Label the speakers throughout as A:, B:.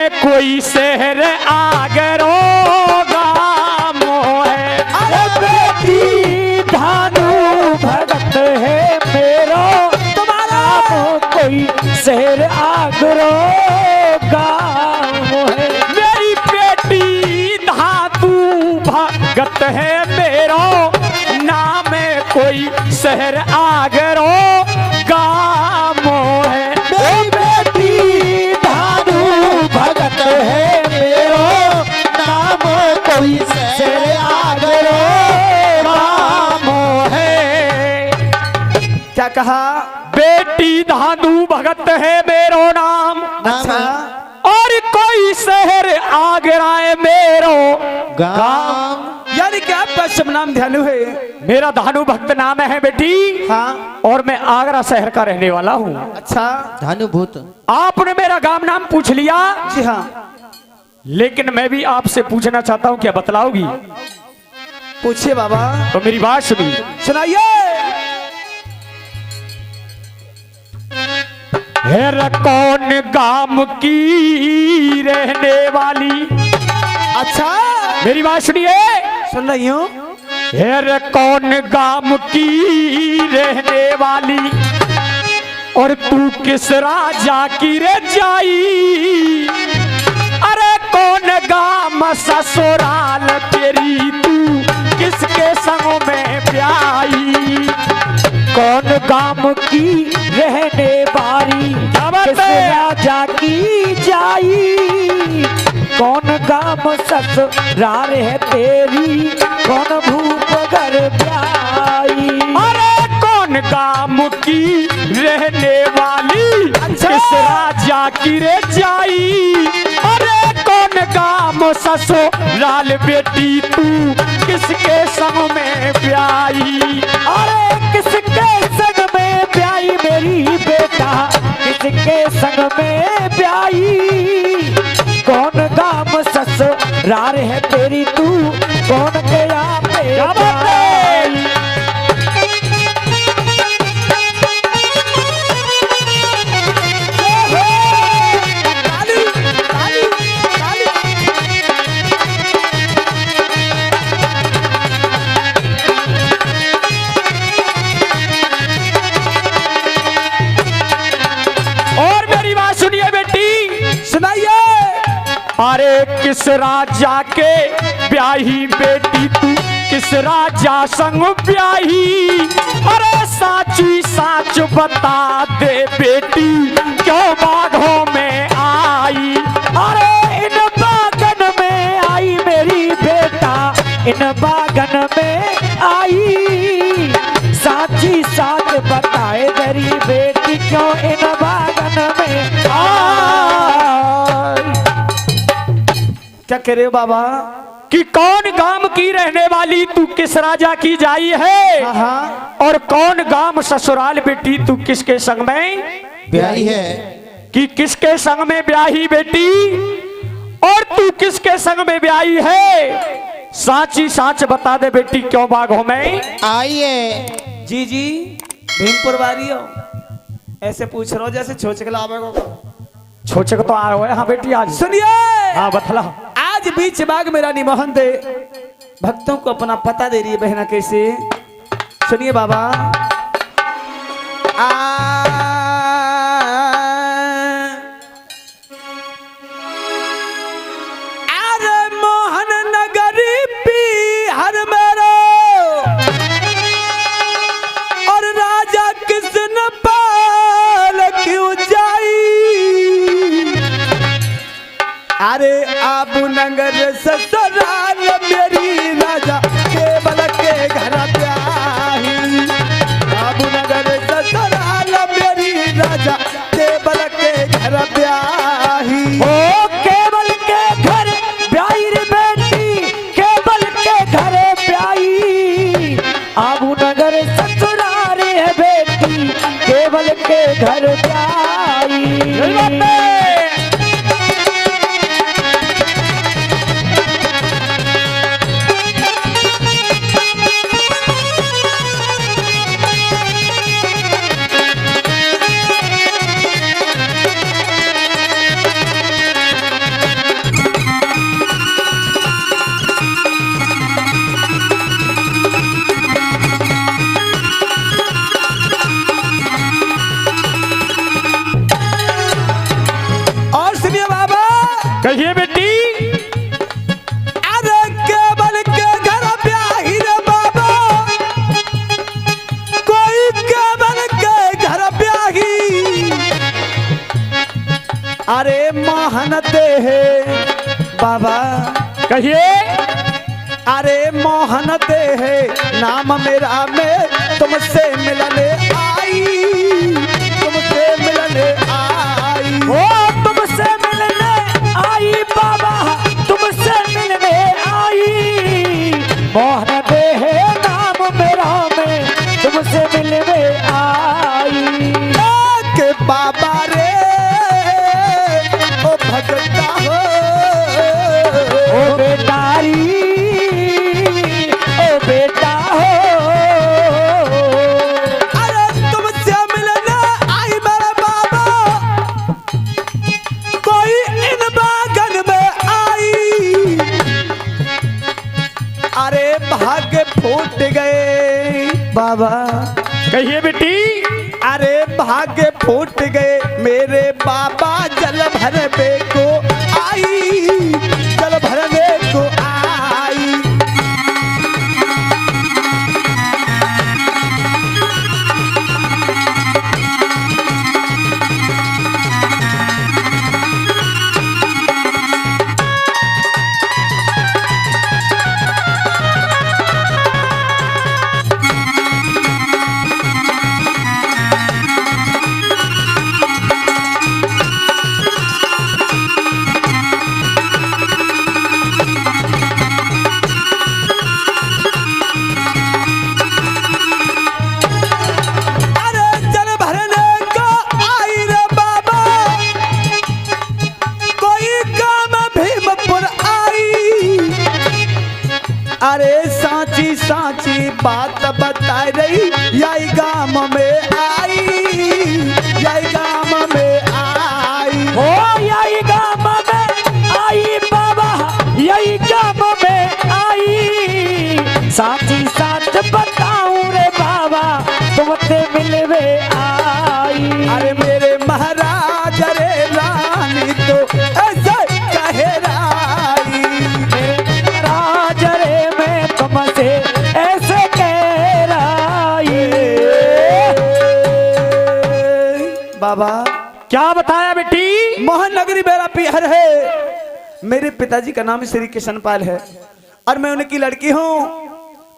A: कोई शहर आगरो गाम है।
B: अरे बेटी धानु भगत है मेरो तुम्हारा कोई शहर आगरो गाम है।
A: मेरी बेटी धातु भगत है मेरो नाम कोई शहर आगरो गाम है।
B: मेरी बेटी धानु भगत है मेरो नाम कोई शहर आगरो गाम है।
C: क्या कहा?
A: बेटी धानु भगत है मेरो नाम।
C: अच्छा,
A: और कोई शहर आगरा है मेरो
B: गाम।
C: यानी क्या आपका शुभ नाम ध्यानु है?
A: मेरा धानु भक्त नाम है बेटी।
C: हाँ।
A: और मैं आगरा शहर का रहने वाला हूँ।
C: अच्छा,
B: धानुभूत।
A: आपने मेरा गांव नाम पूछ लिया,
C: जी हाँ,
A: लेकिन मैं भी आपसे पूछना चाहता हूँ, क्या बतलाओगी?
C: पूछिए बाबा।
A: तो मेरी बात सुनी,
C: सुनाइए।
A: हेर कौन गांव की रहने वाली।
C: अच्छा,
A: मेरी बात सुनिए।
C: सुन रही हूँ।
A: हेर कौन गांव की रहने वाली और तू किस राजा की रे जाई। अरे कौन गांव ससुराल तेरी तू किसके संग में ब्याई।
B: कौन गाम की रहने वाली किस राजा की जाई। कौन गाम ससुराल है तेरी कौन भूप घर ब्याई।
A: अरे कौन गांव की रहने वाली किस राजा की रे जाई। अरे कौन गांव ससुराल बेटी तू किसके संग में ब्याई।
B: अरे किसके संग में ब्याई मेरी बेटा किसके संग में ब्याई। कौन गाम ससुराल है तेरी तू कौन गया पे ब्याई।
A: और मेरी बात सुनिए बेटी।
C: सुनाइए।
A: अरे किस राजा के ब्याही बेटी तू किस राजा संग ब्याही। अरे साची साच बता दे बेटी क्यों बाघों में आई।
B: अरे इन बागन में आई मेरी बेटा इन बागन में आई। साची साच बताए मेरी बेटी क्यों इन बागन में आई।
C: क्या कह रहे हो बाबा?
A: कि कौन गांव की रहने वाली तू किस राजा की जाई है।
C: हाँ हाँ।
A: और कौन गांव ससुराल बेटी तू किसके संग में
B: ब्याही है।
A: कि किसके संग में ब्याही बेटी और तू किसके संग में ब्याही है। साची साच बता दे बेटी क्यों बाघों में
B: आइए
C: जी जी, भीमपुर वाली हो। ऐसे पूछ रहा हो जैसे छोचकला आवेगा।
A: छोचक तो आ रहे। हाँ बेटी आज
C: सुनिए।
A: हाँ बतला।
C: आज बीच बाग में रानी मोहन दे भक्तों को अपना पता दे रही है बहना कैसे। सुनिए बाबा। अरे मोहन नगरी बिहार मेरो और राजा किसन पाल क्यों जाई। अरे आबू नगर ससुराल मेरी राजा केवल के घर ब्याही। आबू नगर ससुराल मेरी राजा केवल के घर ब्याही।
B: ओ केवल के घर ब्याई रे बेटी केवल के घर ब्याई। आबू नगर ससुराल है बेटी केवल के घर ब्याई।
A: कहिए बेटी।
C: अरे केवल के घर ब्याही रे बाबा, कोई केवल के घर ब्याही, अरे मोहन दे है बाबा।
A: कहिए।
C: अरे मोहन दे है नाम मेरा, में तुमसे मिलने आई, तुमसे मिलने आई।
B: ओ तुमसे मिलने आई बाबा, तुमसे मिलने आई। मोहन दे है नाम मेरा, में तुमसे मिलने आई।
C: के बाबा रे ओ भगता हो,
B: ओ बेटारी, ओ बेटा हो।
C: अरे तुमसे मिलने आई मेरे बाबा, कोई इन बागन में आई। अरे भाग्य फूट गए बाबा।
A: कहिए बेटी।
C: अरे भाग्य फूट गए मेरे बाबा, जल भरने को आई, जल भरने को आई। अरे जल भरने को आई रे बाबा, कोई काम भीमपुर आई। अरे सांची सांची बात बता रही, यही गांव में आई, यही गांव में आई।
B: ओ यही गाँव में आई बाबा, यही गाँव में आई। साची साच बताऊं रे बाबा, तुमसे मिलवे आई।
C: अरे मेरे महाराज रे रानी तो ऐसे कहे राई।
B: राज रे मैं तुमसे ऐसे कह रही।
C: बाबा
A: क्या बताया बेटी।
C: मोहन नगरी मेरा पिहर है। मेरे पिताजी का नाम श्री किशनपाल है और मैं उनकी लड़की हूँ।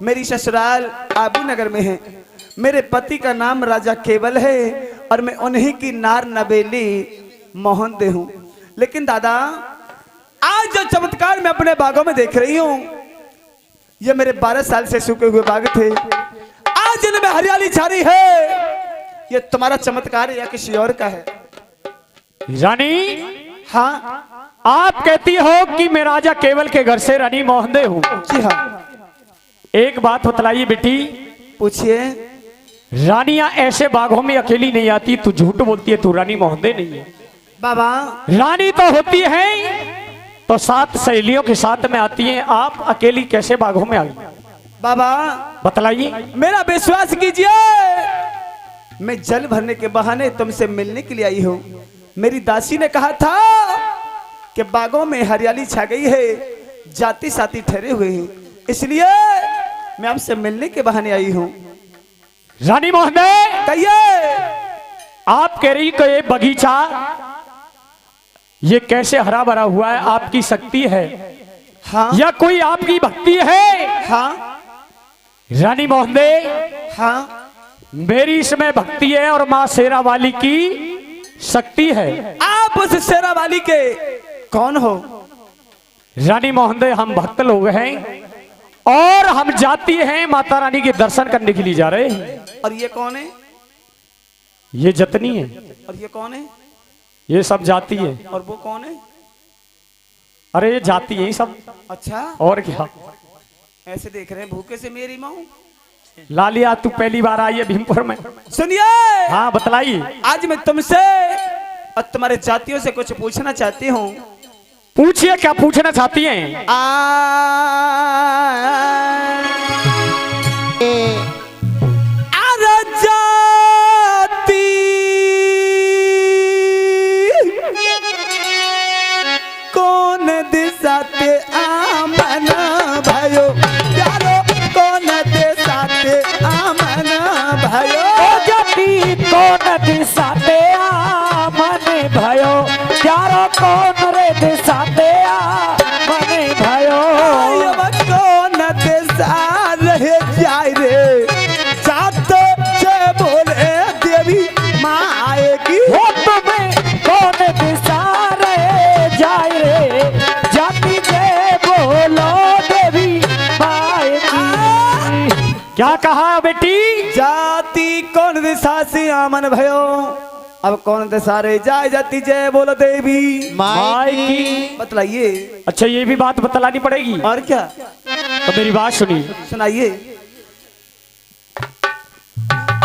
C: मेरी ससुराल आबू नगर में है। मेरे पति का नाम राजा केवल है और मैं उन्हीं की नार नवेली मोहन दे हूँ। लेकिन दादा, आज जो चमत्कार मैं अपने बागों में देख रही हूँ, ये मेरे 12 साल से सूखे हुए बाग थे, आज इनमें हरियाली छा रही है। ये तुम्हारा चमत्कार है या किसी और का है?
A: रानी,
C: हाँ
A: आप कहती हो कि मैं राजा केवल के घर से रानी मोहनदे हूँ।
C: जी हाँ,
A: एक बात बतलाइए बेटी।
C: पूछिए।
A: रानियां ऐसे बागों में अकेली नहीं आती। तू झूठ बोलती है, तू रानी मोहनदे नहीं है।
C: बाबा
A: रानी तो होती है तो 7 सहेलियों के साथ में आती हैं। आप अकेली कैसे बागों में आ गई?
C: बाबा
A: बतलाइए।
C: मेरा विश्वास कीजिए, मैं जल भरने के बहाने तुमसे मिलने के लिए आई हूँ। मेरी दासी ने कहा था कि बागों में हरियाली छा गई है, जाति साथी ठहरे हुए हैं, इसलिए मैं आपसे मिलने के बहाने आई हूँ।
A: रानी मोहनदे,
C: कहिए।
A: आप कह रही कि ये बगीचा ये कैसे हरा भरा हुआ है? आपकी शक्ति है
C: हाँ
A: या कोई आपकी भक्ति है?
C: हाँ
A: रानी मोहनदे,
C: हाँ
A: मेरी इसमें भक्ति है और माँ शेरा वाली की शक्ति है।
C: आप उस शेरा वाली के कौन हो?
A: रानी मोहनदे, हम भक्त लोग हैं और हम जाती हैं माता रानी के दर्शन करने के लिए जा रहे हैं।
C: और ये कौन है?
A: ये जतनी है
C: और ये कौन है?
A: ये सब जाती है।
C: और वो कौन है?
A: अरे ये जाती है सब।
C: अच्छा,
A: और क्या?
C: ऐसे देख रहे हैं भूखे से मेरी माँ।
A: लालिया, तू पहली बार आई है भीमपुर में?
C: सुनिए,
A: हाँ बताइए।
C: आज मैं तुमसे और तुम्हारे जातियों से कुछ पूछना चाहती हूँ।
A: पूछिए, क्या पूछना चाहती हैं?
C: अरे जाति को साथे आमन भयो प्यारो कौन दे साथे आमन भयो
B: ओ जाति कौन दिसाते आ मने भयो प्यारो कौन रे दिसाते आ मने भयो
C: अब कौन दे सा रहे जाय रे साथ से बोले देवी माँ आएगी
B: वो तुम्हें कौन दिशा रे जाए रे जाति के बोलो देवी माए की।
A: क्या कहा बेटी?
C: जाति कौन दिशा से आमन भयो अब कौन दिशा रे जाय जाति जय बोलो देवी
A: माई की।
C: बतलाइए।
A: अच्छा ये भी बात बतलानी पड़ेगी।
C: और क्या
A: तो मेरी बात सुनिए।
C: सुनाइए।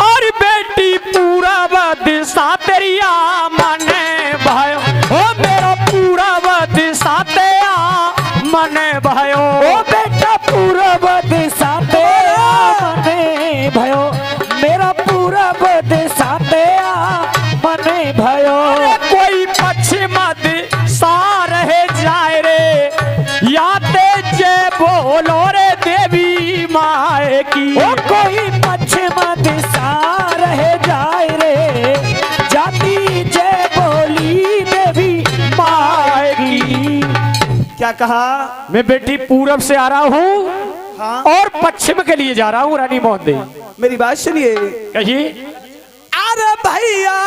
A: और बेटी पूरा दिशा तेरिया मने भयो ओ मेरा पूरा दिशा तेरा मने भयो
B: ओ बेटा पूरब दिशा तेरा मने भयो मेरा पूरब दिशा तेरा मने भयो
A: कोई पश्चिम दिशा रहे जाए रे या ते बोलो रे देवी माए की।
B: ओ कोई पश्चिम दिशा रह जाए रे जाति जय बोली देवी माए की।
C: क्या कहा?
A: मैं बेटी पूरब से आ रहा हूँ
C: हाँ
A: और पश्चिम के लिए जा रहा हूँ रानी महोदय।
C: मेरी बात सुनिए।
A: कहिए।
C: अरे भैया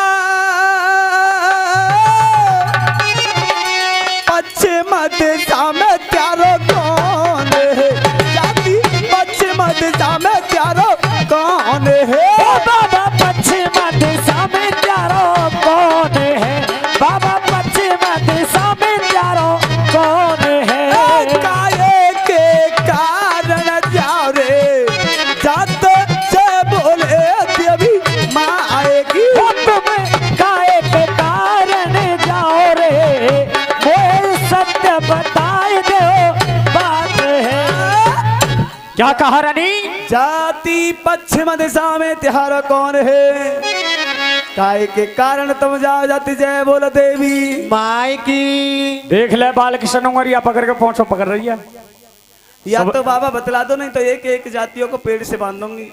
C: पश्चिम दिशा में त्यारो कौन है जाति पश्चिम दिशा में त्यारो कौन है
B: ओ बाबा पश्चिम दिशा में त्यारो कौन है बाबा पश्चिम दिशा में त्यारो कौन है
C: काये के कारण जाओ रे जात से बोले देवी माँ आएगी
B: ओ तुम्हें काहे के कारण जाओ रे मोर सत्य बताए दो बात है।
A: क्या कहा रानी?
C: जाति पश्चिम दिशा में त्योहार कौन है काय के कारण तुम जाओ जाति जय बोल देवी
B: माई की।
A: देख ले बालकृष्ण उंगरिया पकड़ के पहुंचो पकड़ रही है।
C: या तो बाबा बतला दो नहीं तो एक एक जातियों को पेड़ से बांध दूंगी।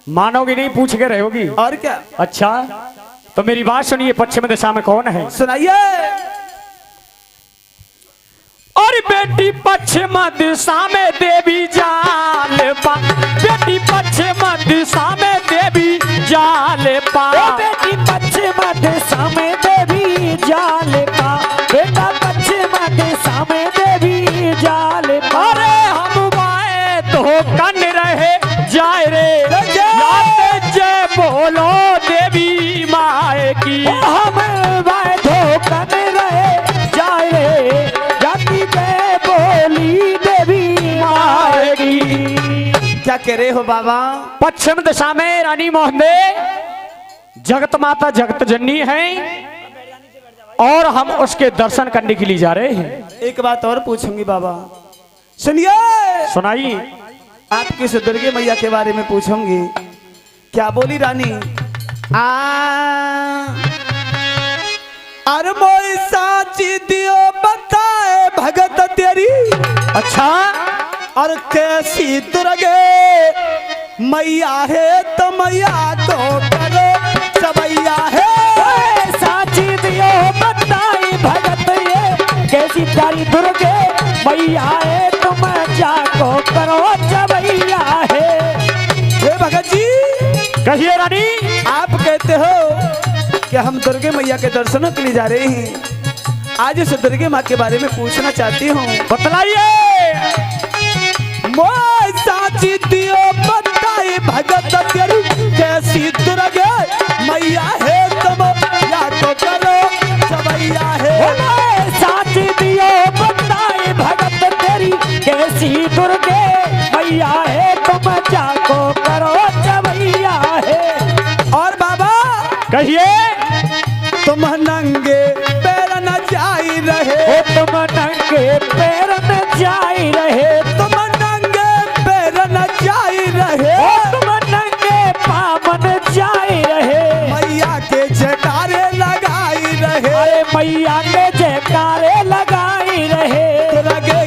A: मानोगी नहीं पूछ के रहोगी।
C: और क्या?
A: अच्छा तो मेरी बात सुनिए पश्चिम दिशा में कौन है?
C: सुनाइए।
A: और बेटी पश्चिम दिशा में देवी जाल पा बेटी पश्चिम दिशा में देवी जाल पा
B: ओ बेटी पश्चिम दिशा में देवी जाल पा बेटा पश्चिम दिशा में देवी जाल पा।
A: अरे हम बाए तो कन रहे जाए रे याद जय बोलो देवी माए की।
B: हम वाय धोखन रहे जाए रे जाति जय बोली देवी माए की।
C: क्या कह रहे हो बाबा?
A: पश्चिम दिशा में रानी महोदय जगत माता जगत जननी है और हम उसके दर्शन करने के लिए जा रहे हैं।
C: एक बात और पूछूंगी बाबा सुनिए।
A: सुनाइए।
C: आपकी से दुर्गे मैया के बारे में पूछूंगी। क्या बोली रानी? अरे मोई साची दियो बताए भगत तेरी
A: अच्छा
C: और कैसी दुर्गे मैया है तो मैया को करो सबैया है।
B: ओए साची दियो बताई भगत ये कैसी प्यारी दुर्गे मैया है तुम जाको करो जबैया है।
C: हे भगत जी
A: कहिए रानी।
C: आप कहते हो कि हम दुर्गे मैया के दर्शनों के लिए जा रहे हैं। आज इस दुर्गे माँ के बारे में पूछना चाहती हूँ।
A: बतलाइए।
C: मोय साची दियो बताई भगत तेरी कैसी दुर्गे मैया है तुम या तो करो सबैया है।
B: ओए साची दियो बताई भगत तेरी कैसी दुर्गे मैया है तुम जाको करो जबैया है।
C: और बाबा
A: कहिए।
C: तुम नंगे पैर न जाई रहे
B: ओ तुम नंगे पैर न जाई रहे
C: तुम नंगे पैर न जाई रहे
B: ओ तुम नंगे पावन जाई रहे
C: मैया के जयकारे लगाई रहे
B: अरे मैया के जयकारे लगाई रहे
C: दुर्गे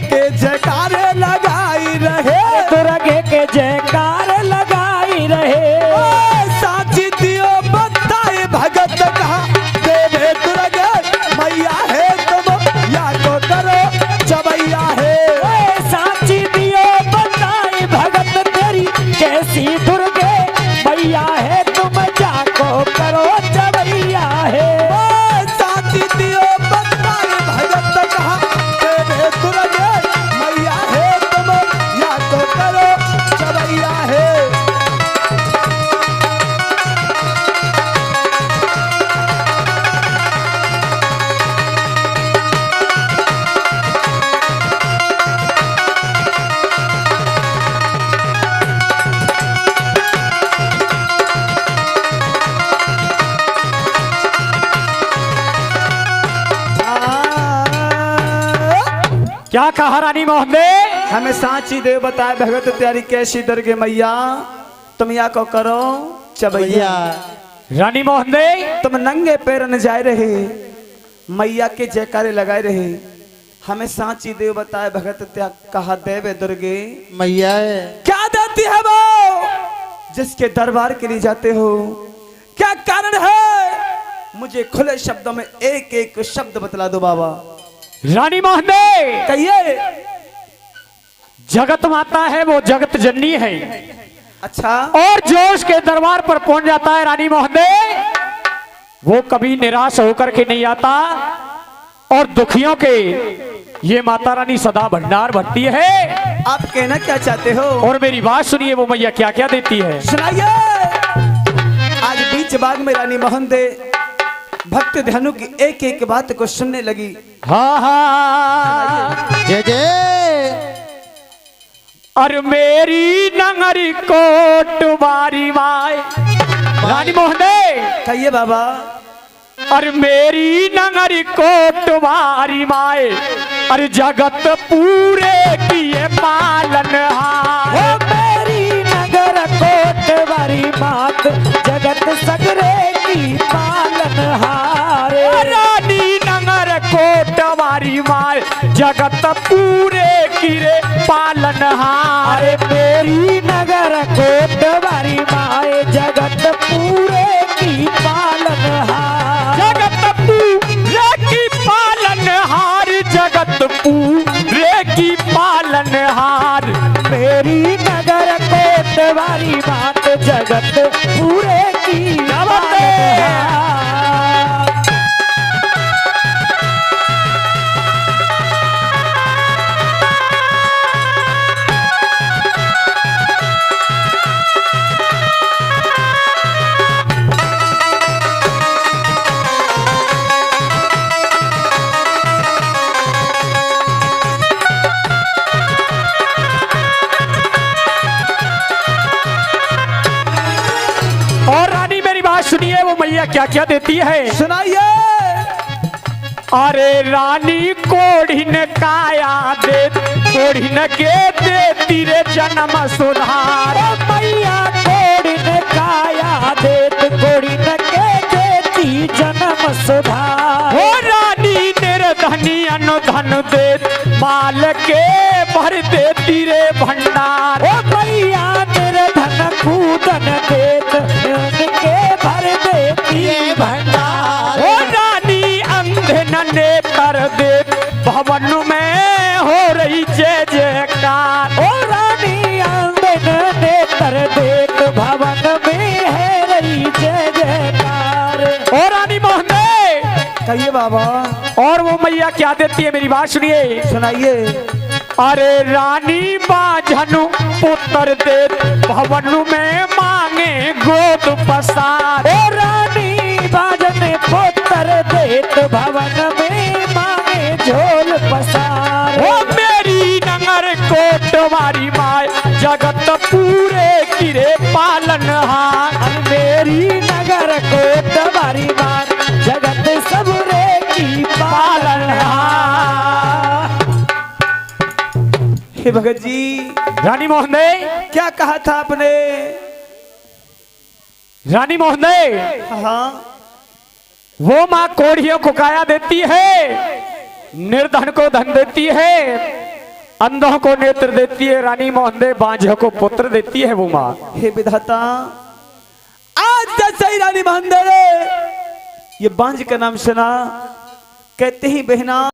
A: क्या कहा रानी महोदय?
C: हमें सांची देव बताए भगत त्यारी कैसी दरगे मैया, तुम या को करो चबैया।
A: रानी महोदय
C: तुम नंगे पैर न जाए रहे, मैया के जयकारे लगाए रहे। हमें सांची देव बताए भगत त्या कहा देवे दुर्गे
B: मैया
C: क्या देती है वो जिसके दरबार के लिए जाते हो? क्या कारण है? मुझे खुले शब्दों में एक एक शब्द बतला दो बाबा।
A: रानी महोदय
C: कहिए।
A: जगत माता है वो जगत जननी है,
C: अच्छा,
A: और जो उसके दरबार पर पहुंच जाता है रानी महोदय, वो कभी निराश होकर के नहीं आता, और दुखियों के ये माता रानी सदा भंडार भरती है।
C: आप कहना क्या चाहते हो?
A: और मेरी बात सुनिए, वो मैया क्या क्या देती है
C: सुनाइए। आज बीच बाग में रानी महोदय भक्त धनु की एक एक बात को सुनने लगी।
A: हाँ हाँ
B: जय जय।
A: और मेरी नंगरी कोट बारी माए, रानी महोदय
C: कहिए बाबा।
A: और मेरी नंगरी कोट बारी माए, और जगत पूरे किए पालन हार।
B: मेरी नगर कोट वारी मात, जगत सगरे की पालन हारे।
A: रानी नंगर कोट बारी माए, जगत पूरे किरे पालन हार।
B: मेरी नगर कोट वारी माए, जगत पूरे की पालन हार।
A: जगत पूरे की पालन हार, जगत पूरे की पालन हार।
B: मेरी नगर कोट वारी मात, जगत पूरे की पालन हार।
A: और रानी मेरी बात सुनिए, वो मैया क्या क्या देती है
C: सुनाइए।
A: अरे रानी कोढ़िन काया दे, कोढ़िन के देती रे जन्म सुधार।
B: मैया कोड़िन काया देत, कोड़िन के देती जन्म सुधार।
A: हो रानी निर्धनी अनुधन देत, माल के भर देती रे भंडार।
B: ओ मैया निर्धन कूदन देत, उनके भर देती भंडार।
A: हो रानी अंधे न नेत्र देत, भवन में हो रही जय जयकार।
B: ओ रानी आंगन नेत्र देत, भवन में है रही जय जयकार।
A: ओ रानी महोदय
C: कहिए बाबा।
A: और वो मैया क्या देती है, मेरी बात सुनिए।
C: सुनाइए।
A: अरे रानी बाझनु पुत्र देत, भवन में मांगे गोद पसार।
B: ओ रानी बाजन पुत्र देत, भवन में मांगे झोल पसार।
A: ओ मेरी नंगर कोट वारी माय, जगत पूरे किरे पालन हार।
B: मेरी नगर कोट वारी मान, जगत सबरे की पालन हार।
C: हे भगत जी,
A: रानी महोदय
C: क्या कहा था आपने?
A: रानी महोदय
C: हाँ,
A: वो माँ कोढ़ियों को काया देती है, निर्धन को धन देती है, अंधों को नेत्र देती है। रानी महोदय बांझों को पुत्र देती है वो माँ।
C: हे विधाता, आज जैसे ही रानी महोदय ये बांझ का नाम सुना, कहते ही बहना